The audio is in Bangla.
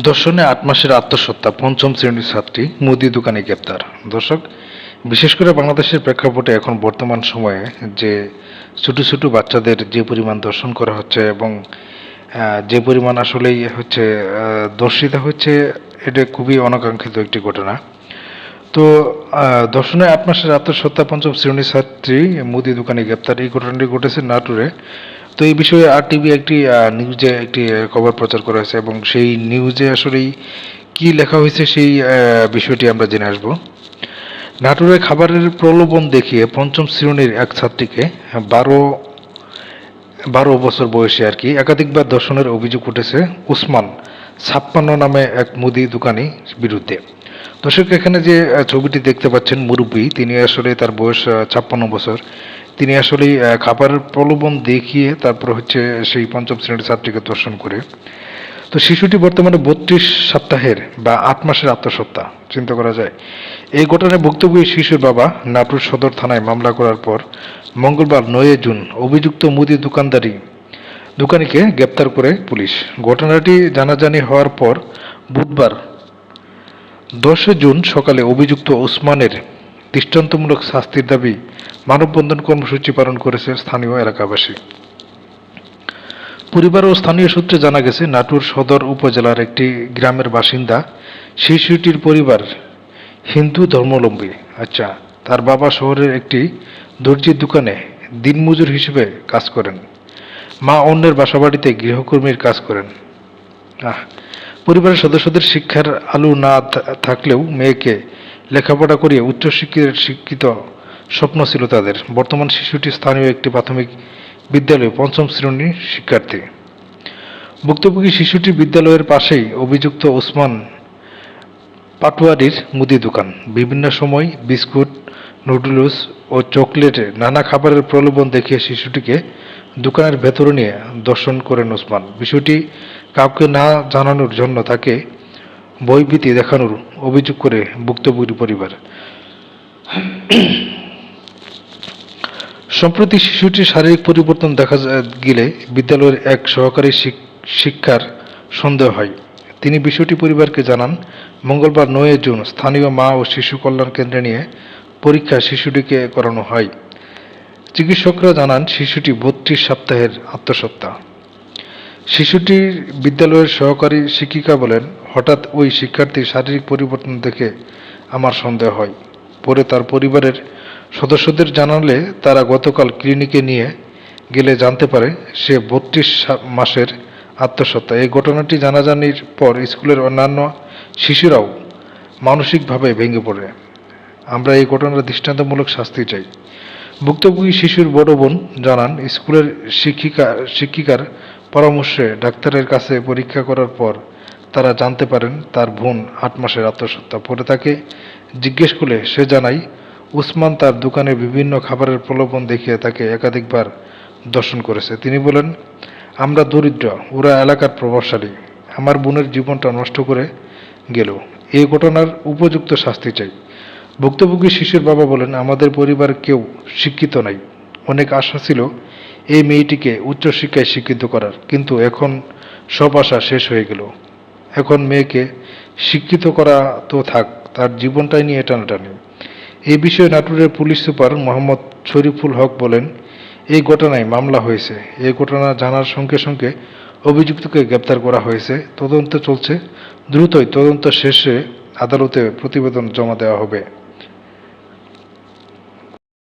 ধর্ষণে ৮ মাসের আত্মহত্যা, পঞ্চম শ্রেণীর ছাত্রী মুদি দোকানে গ্রেপ্তার। দর্শক, বিশেষ করে বাংলাদেশের প্রেক্ষাপটে এখন বর্তমান সময়ে যে ছোট ছোট বাচ্চাদের যে পরিমাণ ধর্ষণ করা হচ্ছে এবং যে পরিমাণ আসলেই হচ্ছে ধর্ষিতা হচ্ছে, এটা খুবই অনাকাঙ্ক্ষিত একটি ঘটনা। তো ধর্ষণে ৮ মাসের আত্মহত্যা, পঞ্চম শ্রেণীর ছাত্রী মুদি দোকানে গ্রেপ্তার। এই ঘটনাটি ঘটেছে নাটোরে। তো এই বিষয়ে আরটিভি একটি নিউজে একটি খবর প্রচার করা হয়েছে এবং সেই নিউজে আসলেই কি লেখা হয়েছে সেই বিষয়টি আমরা জেনে আসব। নাটোরে খাবারের প্রলোভন দেখিয়ে পঞ্চম শ্রেণীর এক ছাত্রীকে বারো বারো বছর বয়সে একাধিকবার ধর্ষণের অভিযোগ উঠেছে উসমান ৫৬ নামে এক মুদি দোকানি বিরুদ্ধে। দর্শক, এখানে যে ছবিটি দেখতে পাচ্ছেন, মুরব্বী, তিনি আসলে তার বয়স ৫৬ বছর। তিনি আসলে খাবারের প্রলোভন দেখিয়ে তারপর হচ্ছে সেই পঞ্চম শ্রেণীর ছাত্রীকে ধর্ষণ করে। তো শিশুটি বর্তমানে ৩২ সপ্তাহের বা ৮ মাসের আত্মহত্যা, চিন্তা করা যায়। এই ঘটনায় ভুক্তভোগী শিশুর বাবা নাটোর সদর থানায় মামলা করার পর মঙ্গলবার ৯ জুন অভিযুক্ত মুদি দোকানিকে গ্রেপ্তার করে পুলিশ। ঘটনাটি জানাজানি হওয়ার পর বুধবার ১০ জুন সকালে অভিযুক্ত ওসমানের দৃষ্টান্তমূলক শাস্তির দাবি মানববন্ধন কর্মসূচি পালন করেছে স্থানীয় এলাকাবাসী। পরিবার ও স্থানীয় সূত্রে জানা গেছে, নাটোর সদর উপজেলার একটি গ্রামের বাসিন্দা শিশুটির পরিবার হিন্দু ধর্মাবলম্বী। তার বাবা শহরের একটি দর্জির দোকানে দিনমজুর হিসেবে কাজ করেন। মা অন্যের বাসাবাড়িতে গৃহকর্মীর কাজ করেন। পরিবারের সদস্যদের শিক্ষার আলো না থাকলেও মেয়েকে লেখাপড়া করিয়ে শিক্ষিত স্বপ্ন ছিল তাদের। বর্তমান শিশুটি স্থানীয় একটি প্রাথমিক বিদ্যালয়ে পঞ্চম শ্রেণীর শিক্ষার্থী। ভুক্তভোগী শিশুটির বিদ্যালয়ের পাশেই অভিযুক্ত ওসমান পাটোয়ারির মুদি দোকান। বিভিন্ন সময় বিস্কুট, নুডলস ও চকলেটে নানা খাবারের প্রলোভন দেখিয়ে শিশুটিকে দোকানের ভেতরে নিয়ে ধর্ষণ করেন ওসমান। বিষয়টি কাউকে না জানানোর জন্য তাকে ভয়ভীতি দেখানোর অভিযোগ করে ভুক্তভোগীর পরিবার। সম্প্রতি শিশুটির শারীরিক পরিবর্তন দেখা গেলে বিদ্যালয়ের এক সহকারী শিক্ষার সন্দেহ হয়। তিনি বিষয়টি পরিবারকে জানান। মঙ্গলবার ৯ জুন স্থানীয় মা ও শিশু কল্যাণ কেন্দ্রে নিয়ে পরীক্ষা শিশুটিকে করানো হয়। চিকিৎসকরা জানান শিশুটি ৩২ সপ্তাহের আত্মহত্যা। শিশুটির বিদ্যালয়ের সহকারী শিক্ষিকা বলেন, হঠাৎ ওই শিক্ষার্থীর শারীরিক পরিবর্তন দেখে আমার সন্দেহ হয়। পরে তার পরিবারের সদস্যদের জানালে তারা গতকাল ক্লিনিকে নিয়ে গেলে জানতে পারে সে ৩২ মাসের আত্মহত্যা। এই ঘটনাটি জানাজানির পর স্কুলের অন্যান্য শিশুরাও মানসিকভাবে ভেঙে পড়ে। আমরা এই ঘটনার দৃষ্টান্তমূলক শাস্তি চাই। ভুক্তভোগী শিশুর বড় বোন জানান, স্কুলের শিক্ষিকার পরামর্শে ডাক্তারের কাছে পরীক্ষা করার পর তারা জানতে পারেন তার বোন ৮ মাসের আত্মহত্যা। পরে তাকে জিজ্ঞেস করলে সে জানায়, উসমান তার দোকানে বিভিন্ন খাবারের প্রলোভন দেখিয়ে তাকে একাধিকবার ধর্ষণ করেছে। তিনি বলেন, আমরা দরিদ্র, ওরা এলাকার প্রভাবশালী। আমার বোনের জীবনটা নষ্ট করে গেল। এই ঘটনার উপযুক্ত শাস্তি চাই। ভুক্তভোগী শিশুর বাবা বলেন, আমাদের পরিবার কেউ শিক্ষিত নাই। অনেক আশা ছিল এই মেয়েটিকে উচ্চশিক্ষায় শিক্ষিত করার, কিন্তু এখন সব আশা শেষ হয়ে গেল। এখন মেয়েকে শিক্ষিত করা তো থাক, তার জীবনটাই নিয়ে টানাটানি। এই বিষয়ে নাটোরের পুলিশ সুপার মোহাম্মদ শরীফুল হক বলেন, এই ঘটনায় মামলা হয়েছে। এই ঘটনা জানার সঙ্গে সঙ্গে অভিযুক্তকে গ্রেপ্তার করা হয়েছে। তদন্ত চলছে। দ্রুতই তদন্ত শেষে আদালতে প্রতিবেদন জমা দেওয়া হবে।